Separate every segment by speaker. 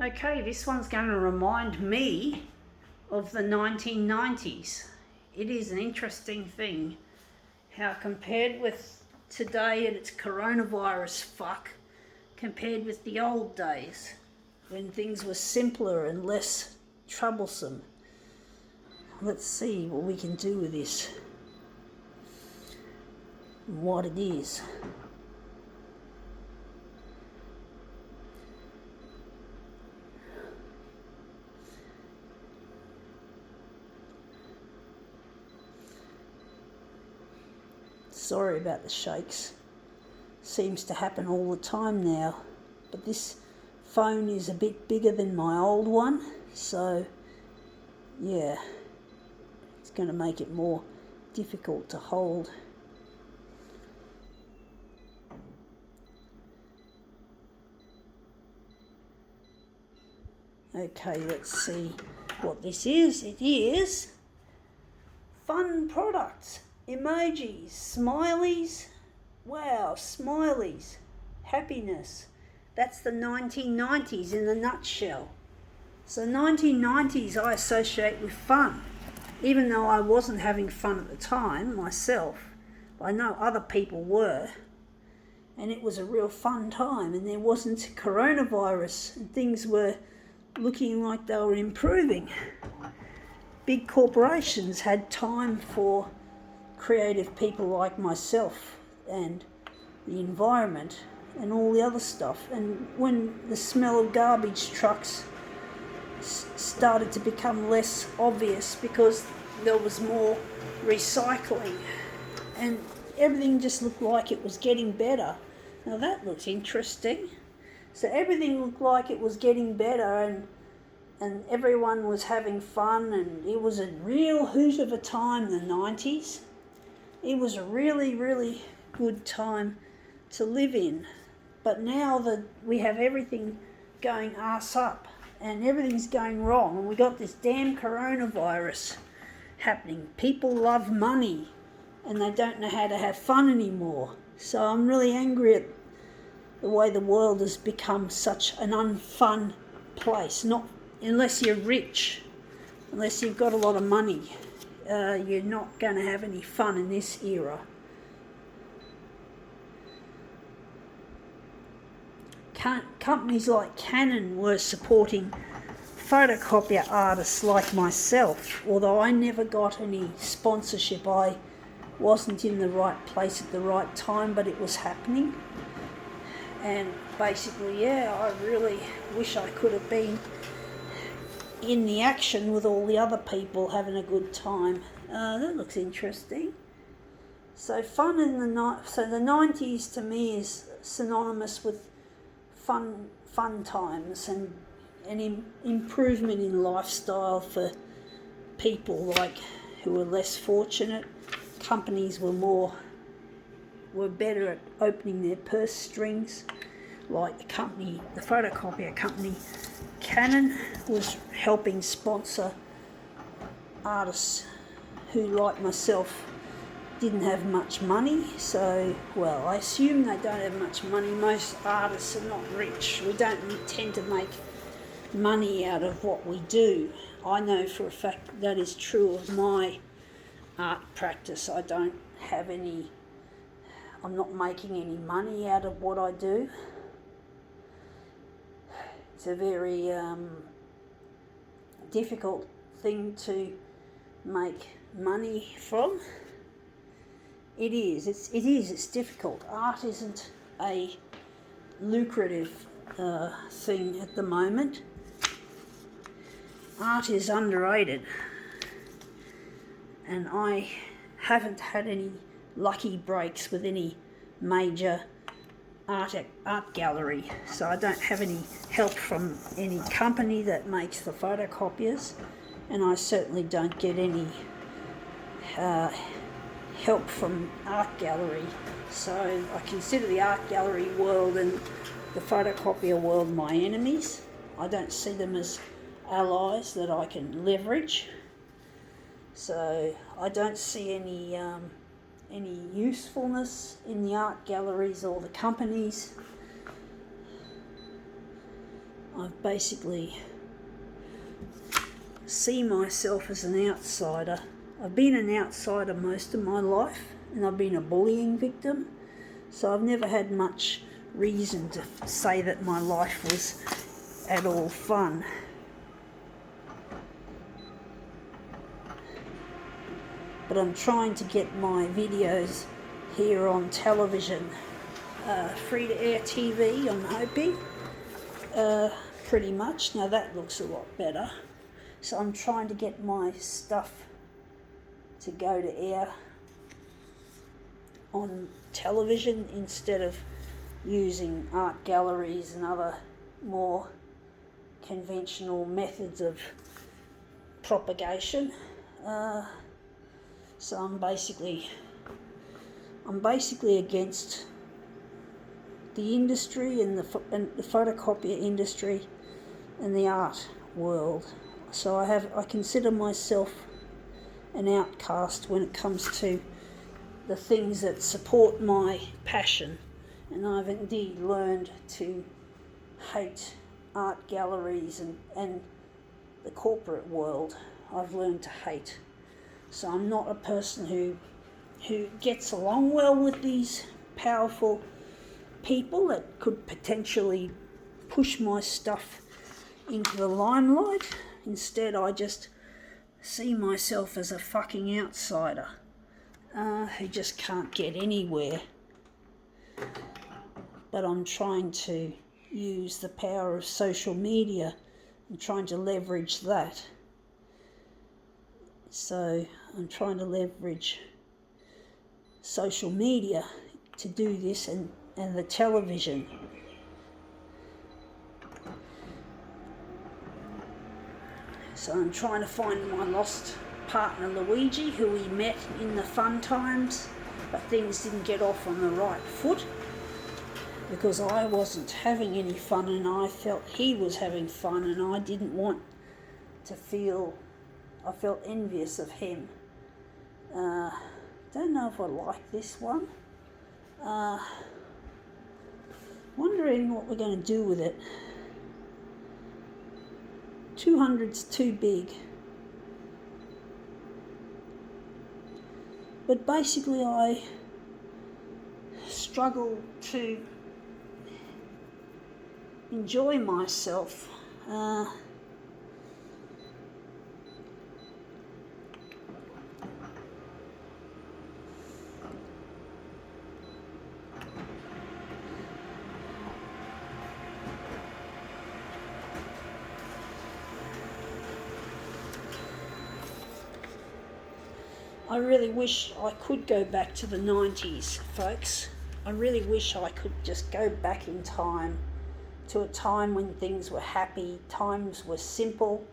Speaker 1: Okay, this one's going to remind me of the 1990s. It is an interesting thing how compared with today and its coronavirus fuck, compared with the old days when things were simpler and less troublesome. Let's see what we can do with this and what it is. Sorry about the shakes. Seems to happen all the time now. But this phone is a bit bigger than my old one, so yeah, it's going to make it more difficult to hold. Okay, let's see what this is. It is fun products. Emojis, smileys, wow, smileys, happiness. That's the 1990s in a nutshell. So 1990s I associate with fun, even though I wasn't having fun at the time myself. I know other people were, and it was a real fun time, and there wasn't coronavirus, and things were looking like they were improving. Big corporations had time for creative people like myself and the environment and all the other stuff. And when the smell of garbage trucks started to become less obvious because there was more recycling and everything just looked like it was getting better. Now that looks interesting. So everything looked like it was getting better and everyone was having fun, and it was a real hoot of a time, the 90s. It was a really, really good time to live in. But now that we have everything going arse up and everything's going wrong, and we got this damn coronavirus happening. People love money and they don't know how to have fun anymore. So I'm really angry at the way the world has become such an unfun place. Not unless you're rich, unless you've got a lot of money. You're not going to have any fun in this era. Companies like Canon were supporting photocopier artists like myself, although I never got any sponsorship. I wasn't in the right place at the right time, but it was happening. And basically, yeah, I really wish I could have been in the action with all the other people having a good time. That looks interesting. So fun in the 90s to me is synonymous with fun times and improvement in lifestyle for people like who were less fortunate. Companies were better at opening their purse strings, like the photocopier company Canon was helping sponsor artists who, like myself, didn't have much money. So, well, I assume they don't have much money. Most artists are not rich. We don't tend to make money out of what we do. I know for a fact that is true of my art practice. I'm not making any money out of what I do. It's a very difficult thing to make money from. It is. It's difficult. Art isn't a lucrative thing at the moment. Art is underrated, and I haven't had any lucky breaks with any major art gallery, so I don't have any help from any company that makes the photocopiers, and I certainly don't get any help from art gallery. So I consider the art gallery world and the photocopier world my enemies. I don't see them as allies that I can leverage. So I don't see any usefulness in the art galleries or the companies. I've basically see myself as an outsider. I've been an outsider most of my life, and I've been a bullying victim, so I've never had much reason to say that my life was at all fun. But I'm trying to get my videos here on television, free-to-air TV, I'm hoping, pretty much. Now that looks a lot better. So I'm trying to get my stuff to go to air on television instead of using art galleries and other more conventional methods of propagation. So I'm basically against the industry and the photocopier industry and the art world. So I consider myself an outcast when it comes to the things that support my passion, and I've indeed learned to hate art galleries and the corporate world. I've learned to hate. So I'm not a person who gets along well with these powerful people that could potentially push my stuff into the limelight. Instead, I just see myself as a fucking outsider who just can't get anywhere. But I'm trying to use the power of social media and trying to leverage that. So I'm trying to leverage social media to do this, and the television. So I'm trying to find my lost partner Luigi, who we met in the fun times, but things didn't get off on the right foot because I wasn't having any fun and I felt he was having fun, and I didn't want to I felt envious of him. Don't know if I like this one. Wondering what we're going to do with it. 200's too big. But basically I struggle to enjoy myself. I really wish I could go back to the 90s, folks. I really wish I could just go back in time to a time when things were happy, times were simple,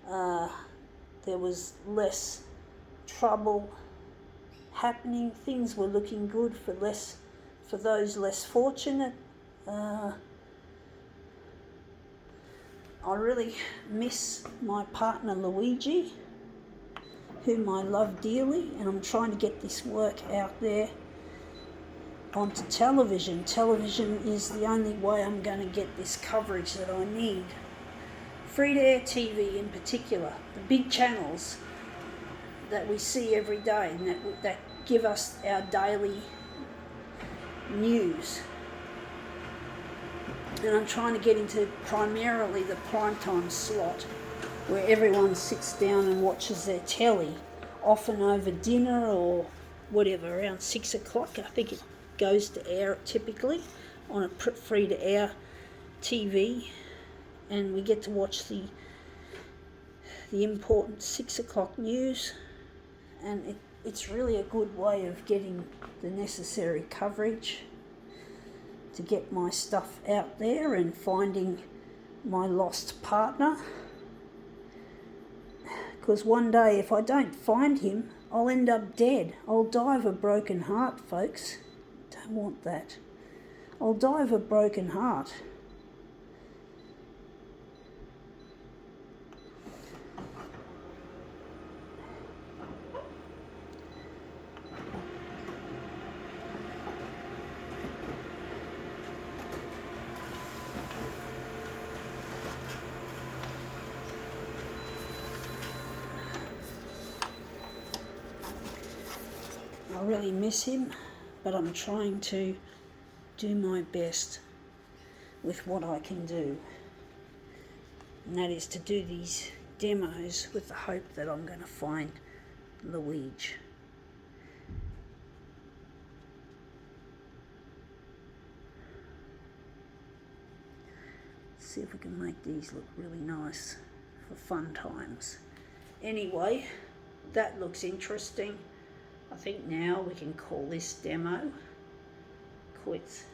Speaker 1: there was less trouble happening, things were looking good for those less fortunate. I really miss my partner Luigi, whom I love dearly, and I'm trying to get this work out there onto television. Television is the only way I'm going to get this coverage that I need. Free-to-air TV in particular, the big channels that we see every day and that give us our daily news. And I'm trying to get into primarily the primetime slot, where everyone sits down and watches their telly, often over dinner or whatever, around 6 o'clock. I think it goes to air typically on a free-to-air TV, and we get to watch the important 6 o'clock news, and it's really a good way of getting the necessary coverage to get my stuff out there and finding my lost partner. Because one day, if I don't find him, I'll end up dead. I'll die of a broken heart, folks. Don't want that. I'll die of a broken heart. really miss him, but I'm trying to do my best with what I can do. And that is to do these demos with the hope that I'm going to find Luigi. See if we can make these look really nice for fun times. Anyway, that looks interesting. I think now we can call this demo quits.